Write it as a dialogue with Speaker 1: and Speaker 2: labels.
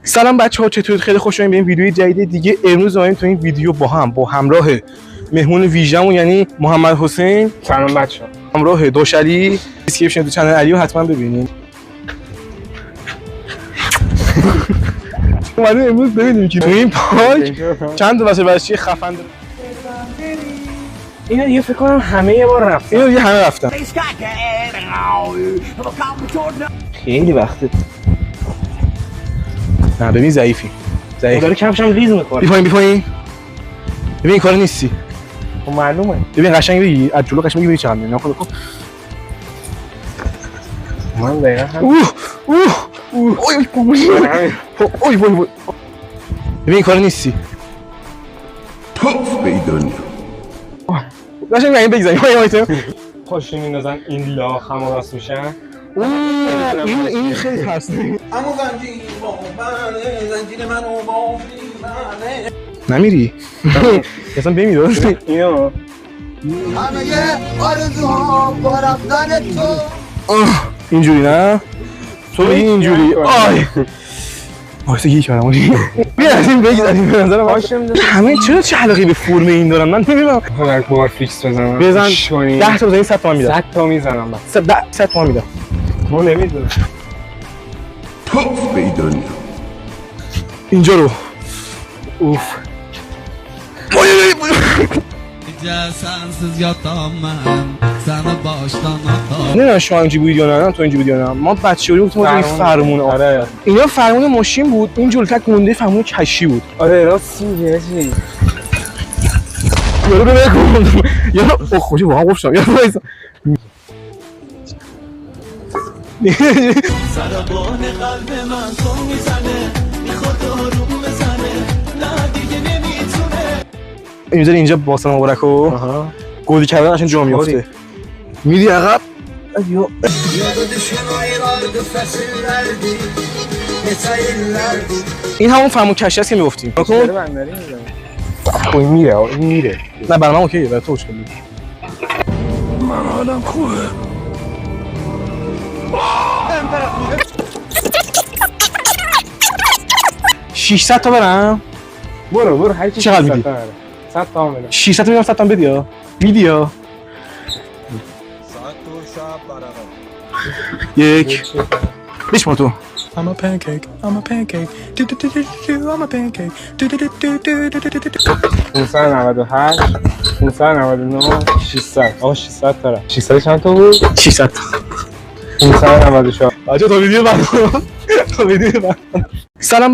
Speaker 1: سلام بچه‌ها، چطورید؟ خیلی خوش اومدین به این ویدیوی جدید دیگه. امروز اومدیم تو این ویدیو با همراه مهمون ویژه‌مون یعنی محمد حسین.
Speaker 2: سلام بچه‌ها.
Speaker 1: همراه دوشعلی. اسکریپشن تو کانال علیو حتما ببینید. اومدیم امروز ببینیم که تو این پارک چند تا واسه ورزشی خفن داره.
Speaker 2: اینا دیگه فکر کنم همه یه بار رفتن.
Speaker 1: اینا دیگه همه رفتن. خیلی وقته. نه ببین ضعیفی.
Speaker 2: داره کفش هم ریز می‌خوره.
Speaker 1: بی پایین. ببین این کارا نیستی.
Speaker 2: خب معلومه.
Speaker 1: ببین قشنگ بگی از جلو قشنگ بگی چقدر میاد. خب
Speaker 2: من دقیقاً
Speaker 1: اوی ببین این کارا نیستی.
Speaker 3: توف به دنیا.
Speaker 1: قشنگ این بگذاریم.
Speaker 2: خوش میندازن این لاخ هم راست میشن.
Speaker 1: این خیلی ترسناکه.
Speaker 3: اما زنجیر با منه، زنجیر منو با منه.
Speaker 1: نمیری؟ اصلا بمیر.
Speaker 2: اینو
Speaker 3: همه آرزوها با رفتن تو.
Speaker 1: اینجوری نه؟ تو اینجوری. آی واسه گیش برام. بیا از این بگذاریم. به نظر من همه چه علاقه به فرم این دارن؟ من نمیدونم.
Speaker 2: خب یک بار فیکس بزنم.
Speaker 1: بزن 10 تا بزنی 100 تومن میدم.
Speaker 2: 100 تا میزنم من.
Speaker 1: 100 تومن میدم.
Speaker 2: ما نمیدونم.
Speaker 3: توف به دنیا.
Speaker 1: اینجا رو. اوف.
Speaker 4: sensiz yatamam sana baştan atar
Speaker 1: نه شما اینجوری بودی یا نه؟ تو اینجوری بودی یا نه؟ ما بچه‌ای گفتیم ما این فرمون.
Speaker 2: آره
Speaker 1: اینا فرمون ماشین بود، این جلوتر گونده فرمون کشی بود.
Speaker 2: آره راست میگه چی.
Speaker 1: یارو بگو یارو او خوشی واقعا گفتم یارو وایسا.
Speaker 4: سربان قلب من تو میزنه میخواد آروم بزنه نه دیگه نمیتونه
Speaker 1: میذاری اینجا باسن مبارکو گودی کردن عشان جا میفته. میری عقب.
Speaker 3: Yolda düşen aylardı fesillerdi, mesailerdi.
Speaker 1: این همون فرمون کشی است که میگفتیم.
Speaker 2: داره بندری میزنه. خب این میره این میره.
Speaker 1: نه برام اوکیه، برای تو مشکل نیست.
Speaker 3: من حالم خوبه.
Speaker 1: 600 تا برم.
Speaker 2: برو هر چی
Speaker 1: چقدر میدی؟
Speaker 2: 100 تا میدم.
Speaker 1: 600 میدم 100 تا بدیا. میدیا. یک. بشمار تو.
Speaker 5: I'm a pancake. I'm a pancake. Do do do do do. I'm a pancake. Do do do do do do do do.
Speaker 2: 598 599 600. آقا 600 تا. 600 چند تا بود؟
Speaker 1: 600 تا.
Speaker 2: 594.
Speaker 1: بچه‌ها تا ویدیو بعد. تا ویدیو بعد. سلام